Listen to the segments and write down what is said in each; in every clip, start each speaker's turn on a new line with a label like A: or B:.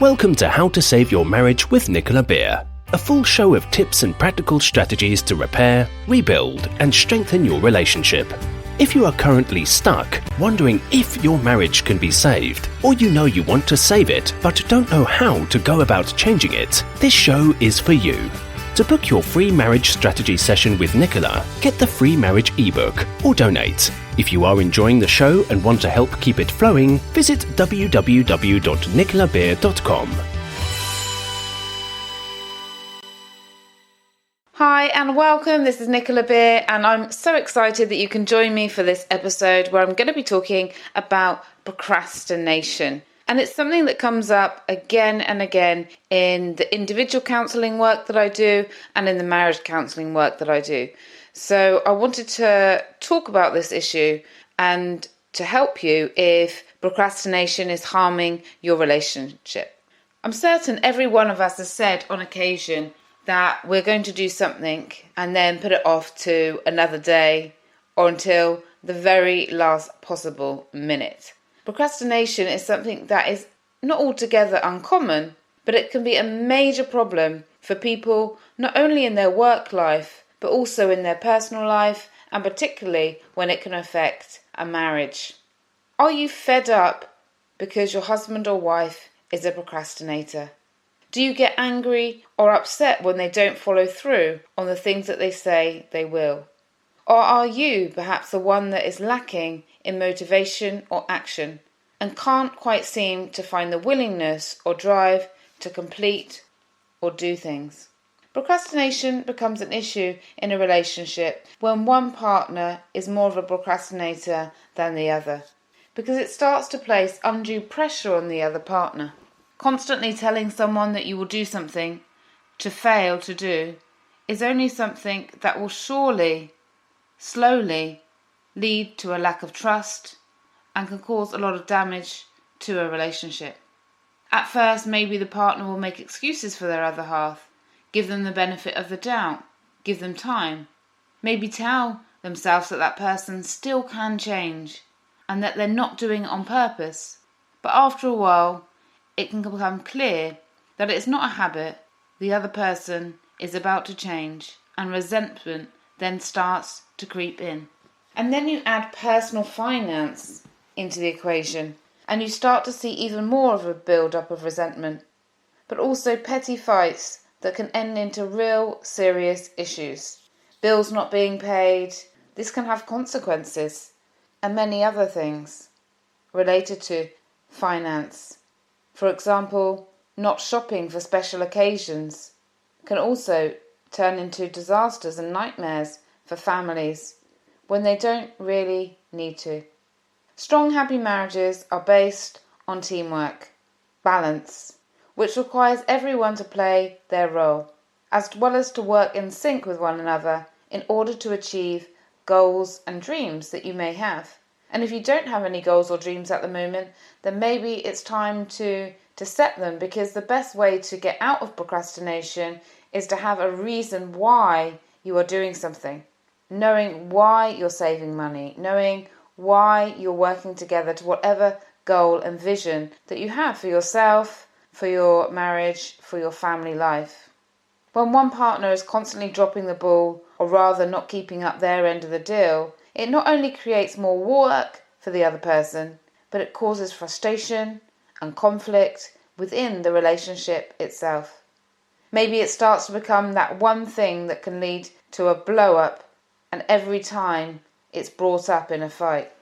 A: Welcome to How to Save Your Marriage with Nicola Beer, a full show of tips and practical strategies to repair, rebuild, and strengthen your relationship. If you are currently stuck, wondering if your marriage can be saved, or you know you want to save it but don't know how to go about changing it, this show is for you. To book your free marriage strategy session with Nicola, get the free marriage ebook or donate. If you are enjoying the show and want to help keep it flowing, visit www.nicolabeer.com.
B: Hi and welcome, this is Nicola Beer and I'm so excited that you can join me for this episode where I'm going to be talking about procrastination. And it's something that comes up again and again in the individual counselling work that I do and in the marriage counselling work that I do. So I wanted to talk about this issue and to help you if procrastination is harming your relationship. I'm certain every one of us has said on occasion that we're going to do something and then put it off to another day or until the very last possible minute. Procrastination is something that is not altogether uncommon, but it can be a major problem for people not only in their work life, but also in their personal life, and particularly when it can affect a marriage. Are you fed up because your husband or wife is a procrastinator? Do you get angry or upset when they don't follow through on the things that they say they will? Or are you perhaps the one that is lacking in motivation or action and can't quite seem to find the willingness or drive to complete or do things? Procrastination becomes an issue in a relationship when one partner is more of a procrastinator than the other, because it starts to place undue pressure on the other partner. Constantly telling someone that you will do something to fail to do is only something that will surely, slowly lead to a lack of trust and can cause a lot of damage to a relationship. At first, maybe the partner will make excuses for their other half, give them the benefit of the doubt, give them time, maybe tell themselves that that person still can change and that they're not doing it on purpose. But after a while, it can become clear that it's not a habit, the other person is about to change, and resentment then starts to creep in. And then you add personal finance into the equation, and you start to see even more of a build-up of resentment, but also petty fights that can end into real serious issues. Bills not being paid, this can have consequences, and many other things related to finance. For example, not shopping for special occasions can also turn into disasters and nightmares for families when they don't really need to. Strong, happy marriages are based on teamwork, balance, which requires everyone to play their role, as well as to work in sync with one another in order to achieve goals and dreams that you may have. And if you don't have any goals or dreams at the moment, then maybe it's time to set them, because the best way to get out of procrastination is to have a reason why you are doing something. Knowing why you're saving money, knowing why you're working together to whatever goal and vision that you have for yourself, for your marriage, for your family life. When one partner is constantly dropping the ball, or rather not keeping up their end of the deal, it not only creates more work for the other person, but it causes frustration and conflict within the relationship itself. Maybe it starts to become that one thing that can lead to a blow-up, and every time it's brought up in a fight.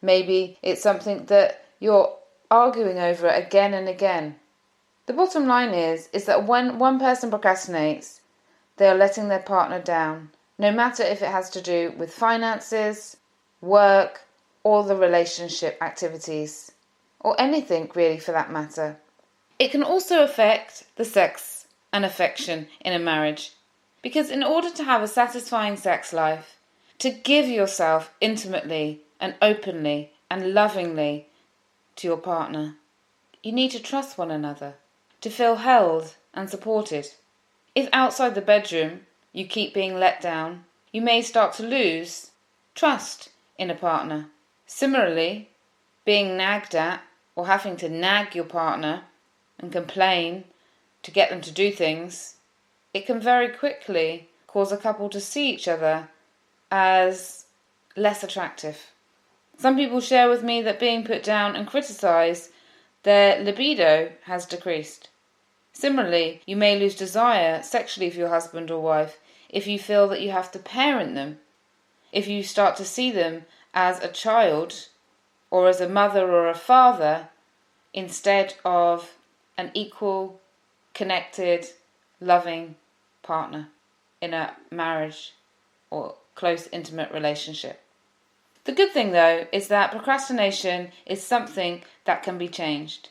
B: Maybe it's something that you're arguing over again and again. The bottom line is that when one person procrastinates, they are letting their partner down, no matter if it has to do with finances, work, or the relationship activities, or anything really for that matter. It can also affect the sex and affection in a marriage, because in order to have a satisfying sex life, to give yourself intimately and openly and lovingly to your partner, you need to trust one another, to feel held and supported. If outside the bedroom you keep being let down, you may start to lose trust in a partner. Similarly, being nagged at or having to nag your partner and complain to get them to do things, it can very quickly cause a couple to see each other as less attractive. Some people share with me that being put down and criticised, their libido has decreased. Similarly, you may lose desire sexually for your husband or wife if you feel that you have to parent them. If you start to see them as a child or as a mother or a father instead of an equal, connected, loving partner in a marriage or close, intimate relationship. The good thing, though, is that procrastination is something that can be changed.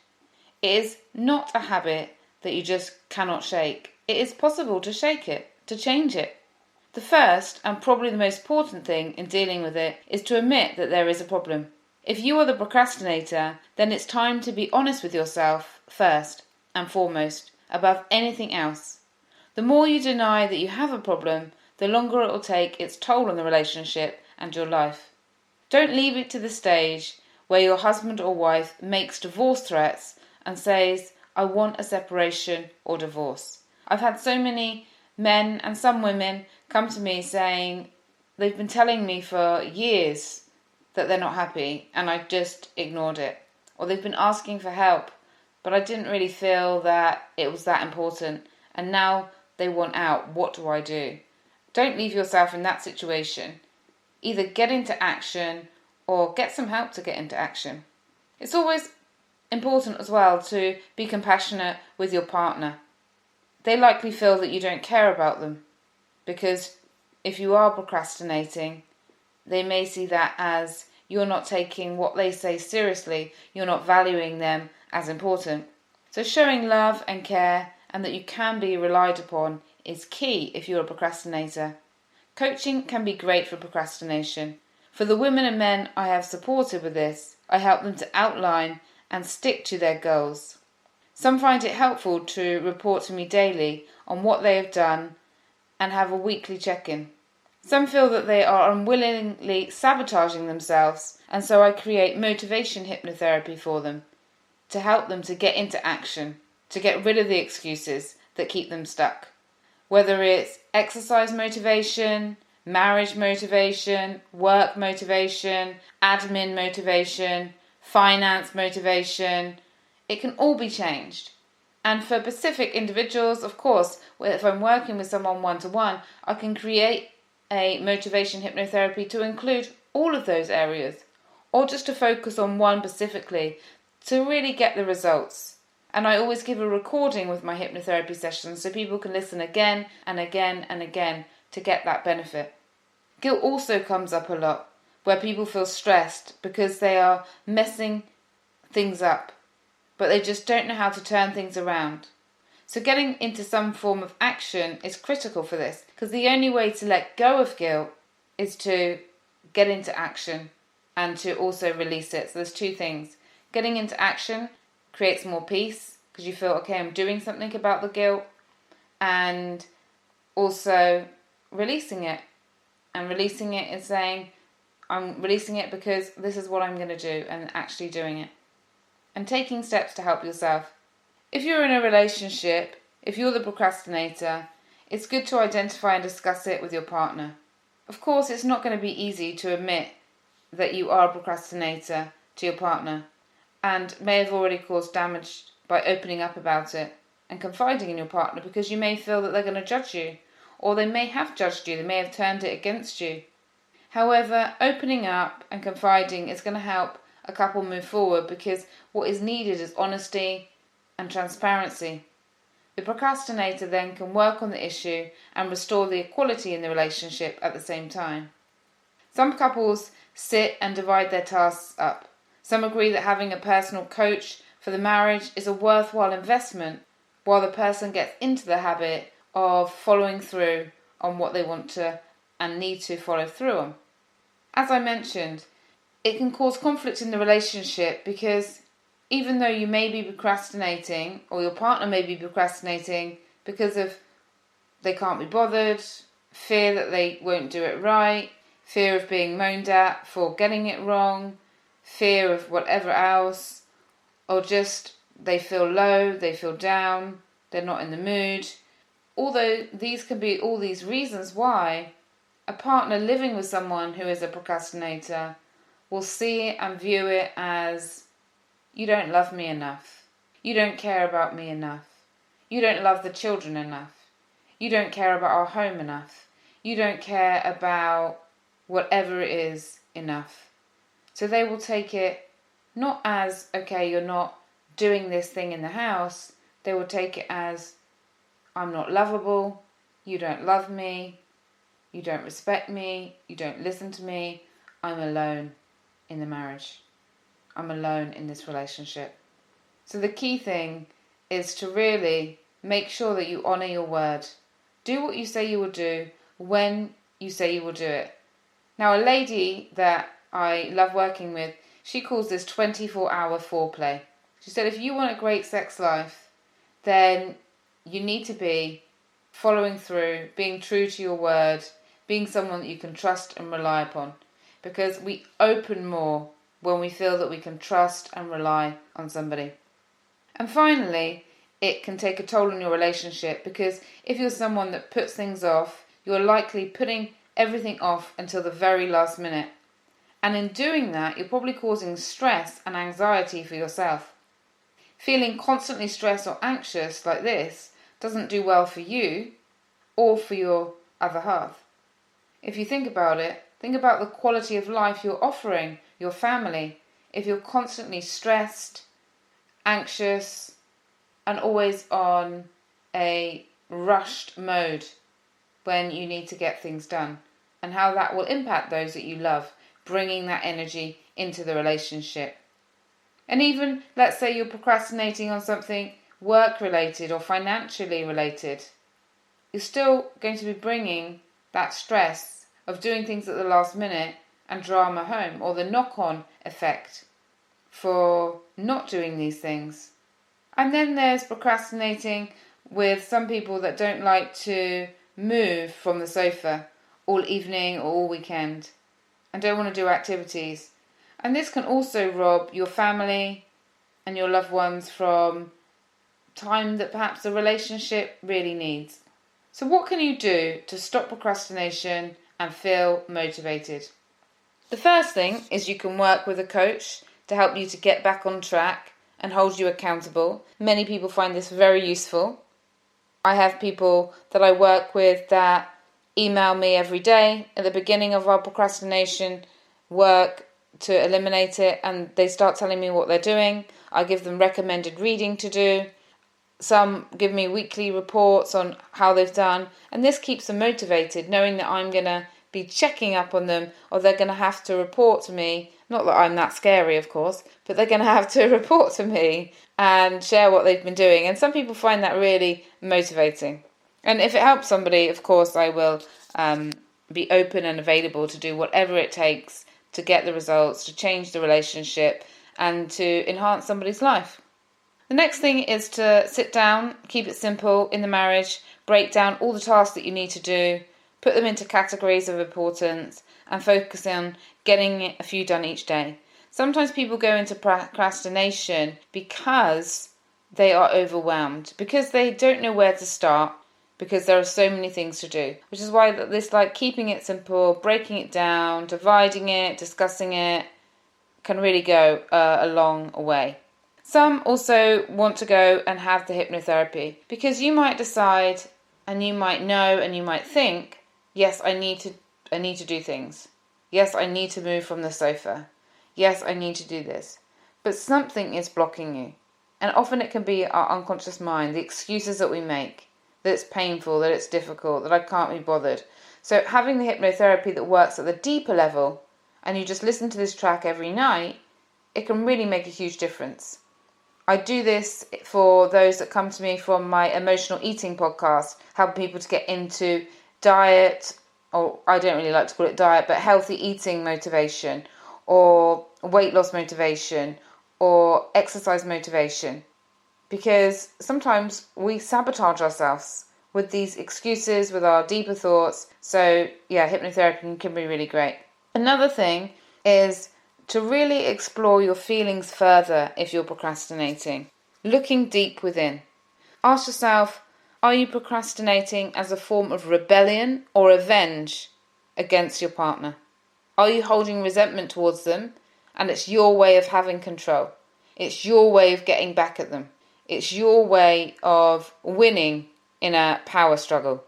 B: It is not a habit that you just cannot shake. It is possible to shake it, to change it. The first, and probably the most important thing in dealing with it, is to admit that there is a problem. If you are the procrastinator, then it's time to be honest with yourself first and foremost, above anything else. The more you deny that you have a problem, the longer it will take its toll on the relationship and your life. Don't leave it to the stage where your husband or wife makes divorce threats and says, I want a separation or divorce. I've had so many men and some women come to me saying they've been telling me for years that they're not happy and I just ignored it. Or they've been asking for help, but I didn't really feel that it was that important. And now they want out. What do I do? Don't leave yourself in that situation. Either get into action or get some help to get into action. It's always important as well to be compassionate with your partner. They likely feel that you don't care about them because if you are procrastinating, they may see that as you're not taking what they say seriously, you're not valuing them as important. So showing love and care and that you can be relied upon is key if you're a procrastinator. Coaching can be great for procrastination. For the women and men I have supported with this, I help them to outline and stick to their goals. Some find it helpful to report to me daily on what they have done and have a weekly check-in. Some feel that they are unwillingly sabotaging themselves, and so I create motivation hypnotherapy for them to help them to get into action, to get rid of the excuses that keep them stuck. Whether it's exercise motivation, marriage motivation, work motivation, admin motivation, finance motivation, it can all be changed. And for specific individuals, of course, if I'm working with someone one-to-one, I can create a motivation hypnotherapy to include all of those areas, or just to focus on one specifically to really get the results. And I always give a recording with my hypnotherapy sessions so people can listen again and again and again to get that benefit. Guilt also comes up a lot, where people feel stressed because they are messing things up, but they just don't know how to turn things around. So getting into some form of action is critical for this, because the only way to let go of guilt is to get into action and to also release it. So there's two things. Getting into action creates more peace because you feel, okay, I'm doing something about the guilt, and also releasing it. And releasing it is saying, I'm releasing it because this is what I'm going to do, and actually doing it. And taking steps to help yourself. If you're in a relationship, if you're the procrastinator, it's good to identify and discuss it with your partner. Of course, it's not going to be easy to admit that you are a procrastinator to your partner and may have already caused damage by opening up about it and confiding in your partner, because you may feel that they're going to judge you, or they may have judged you, they may have turned it against you. However, opening up and confiding is going to help a couple move forward, because what is needed is honesty and transparency. The procrastinator then can work on the issue and restore the equality in the relationship at the same time. Some couples sit and divide their tasks up. Some agree that having a personal coach for the marriage is a worthwhile investment, while the person gets into the habit of following through on what they want to and need to follow through on. As I mentioned, it can cause conflict in the relationship, because even though you may be procrastinating, or your partner may be procrastinating because of they can't be bothered, fear that they won't do it right, fear of being moaned at for getting it wrong, fear of whatever else, or just they feel low, they feel down, they're not in the mood. Although these can be all these reasons why a partner living with someone who is a procrastinator will see and view it as, you don't love me enough, you don't care about me enough, you don't love the children enough, you don't care about our home enough, you don't care about whatever it is enough. So they will take it not as, okay, you're not doing this thing in the house. They will take it as, I'm not lovable, you don't love me, you don't respect me, you don't listen to me, I'm alone in the marriage. I'm alone in this relationship. So the key thing is to really make sure that you honour your word. Do what you say you will do when you say you will do it. Now, a lady that I love working with, she calls this 24-hour foreplay. She said, if you want a great sex life, then you need to be following through, being true to your word, being someone that you can trust and rely upon. Because we open more when we feel that we can trust and rely on somebody. And finally, it can take a toll on your relationship, because if you're someone that puts things off, you're likely putting everything off until the very last minute. And in doing that, you're probably causing stress and anxiety for yourself. Feeling constantly stressed or anxious like this doesn't do well for you or for your other half. If you think about it, think about the quality of life you're offering your family if you're constantly stressed, anxious, and always on a rushed mode when you need to get things done, and how that will impact those that you love, bringing that energy into the relationship. And even, let's say you're procrastinating on something work-related or financially related, you're still going to be bringing that stress of doing things at the last minute and drama home, or the knock-on effect for not doing these things. And then there's procrastinating with some people that don't like to move from the sofa all evening or all weekend and don't want to do activities. And this can also rob your family and your loved ones from time that perhaps the relationship really needs. So what can you do to stop procrastination and feel motivated? The first thing is you can work with a coach to help you to get back on track and hold you accountable. Many people find this very useful. I have people that I work with that email me every day at the beginning of our procrastination work to eliminate it, and they start telling me what they're doing. I give them recommended reading to do. Some give me weekly reports on how they've done, and this keeps them motivated, knowing that I'm going to be checking up on them, or they're going to have to report to me. Not that I'm that scary, of course, but they're going to have to report to me and share what they've been doing. And some people find that really motivating. And if it helps somebody, of course, I will be open and available to do whatever it takes to get the results, to change the relationship, and to enhance somebody's life. The next thing is to sit down, keep it simple in the marriage, break down all the tasks that you need to do, put them into categories of importance, and focus on getting a few done each day. Sometimes people go into procrastination because they are overwhelmed, because they don't know where to start, because there are so many things to do. Which is why this, like, keeping it simple, breaking it down, dividing it, discussing it, can really go a long way. Some also want to go and have the hypnotherapy, because you might decide and you might know and you might think, yes, I need to do things. Yes, I need to move from the sofa. Yes, I need to do this. But something is blocking you. And often it can be our unconscious mind, the excuses that we make, that it's painful, that it's difficult, that I can't be bothered. So having the hypnotherapy that works at the deeper level, and you just listen to this track every night, it can really make a huge difference. I do this for those that come to me from my emotional eating podcast, helping people to get into diet, or I don't really like to call it diet, but healthy eating motivation, or weight loss motivation, or exercise motivation. Because sometimes we sabotage ourselves with these excuses, with our deeper thoughts. So yeah, hypnotherapy can be really great. Another thing is to really explore your feelings further if you're procrastinating. looking deep within. Ask yourself, are you procrastinating as a form of rebellion or revenge against your partner? Are you holding resentment towards them and it's your way of having control? It's your way of getting back at them. It's your way of winning in a power struggle.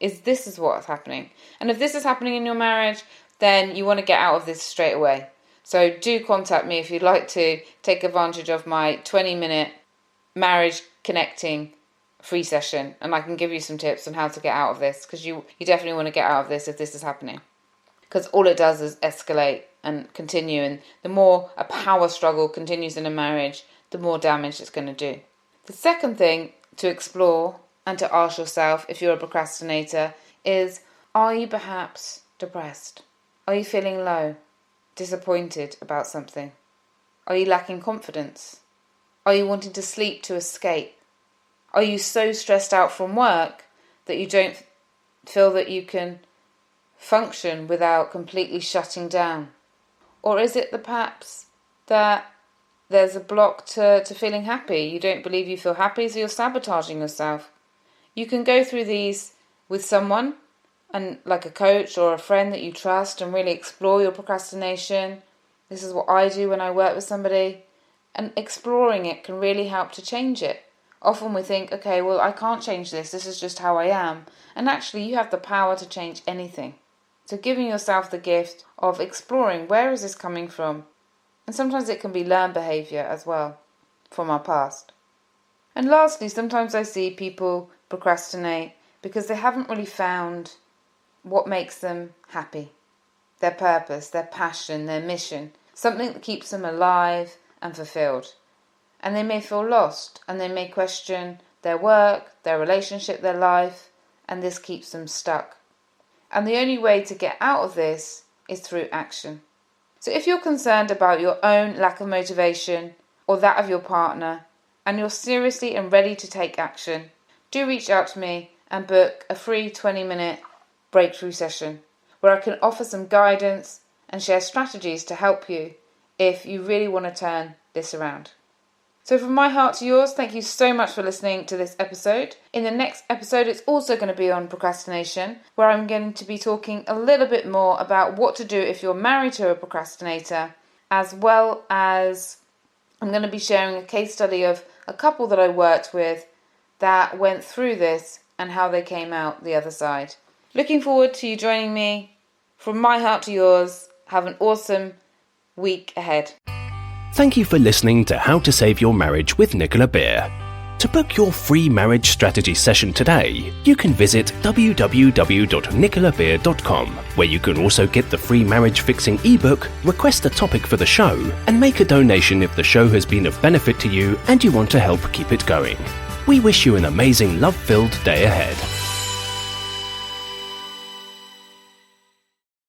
B: This is what's happening. And if this is happening in your marriage, then you want to get out of this straight away. So do contact me if you'd like to take advantage of my 20-minute marriage connecting free session, and I can give you some tips on how to get out of this, because you definitely want to get out of this if this is happening. Because all it does is escalate and continue, and the more a power struggle continues in a marriage, the more damage it's going to do. The second thing to explore and to ask yourself if you're a procrastinator is, are you perhaps depressed? Are you feeling low, disappointed about something? Are you lacking confidence? Are you wanting to sleep to escape? Are you so stressed out from work that you don't feel that you can function without completely shutting down? Or is it perhaps that there's a block to feeling happy? You don't believe you feel happy, so you're sabotaging yourself. You can go through these with someone, and like a coach or a friend that you trust, and really explore your procrastination. This is what I do when I work with somebody. And exploring it can really help to change it. Often we think, okay, well, I can't change this. This is just how I am. And actually, you have the power to change anything. So giving yourself the gift of exploring, where is this coming from? And sometimes it can be learned behaviour as well from our past. And lastly, sometimes I see people procrastinate because they haven't really found what makes them happy. Their purpose, their passion, their mission. Something that keeps them alive and fulfilled. And they may feel lost, and they may question their work, their relationship, their life, and this keeps them stuck. And the only way to get out of this is through action. So if you're concerned about your own lack of motivation or that of your partner, and you're seriously and ready to take action, do reach out to me and book a free 20-minute breakthrough session where I can offer some guidance and share strategies to help you if you really want to turn this around. So from my heart to yours, thank you so much for listening to this episode. In the next episode, it's also going to be on procrastination, where I'm going to be talking a little bit more about what to do if you're married to a procrastinator, as well as I'm going to be sharing a case study of a couple that I worked with that went through this and how they came out the other side. Looking forward to you joining me. From my heart to yours, have an awesome week ahead.
A: Thank you for listening to How to Save Your Marriage with Nicola Beer. To book your free marriage strategy session today, you can visit www.nicolabeer.com, where you can also get the free marriage fixing ebook, request a topic for the show, and make a donation if the show has been of benefit to you and you want to help keep it going. We wish you an amazing love-filled day ahead.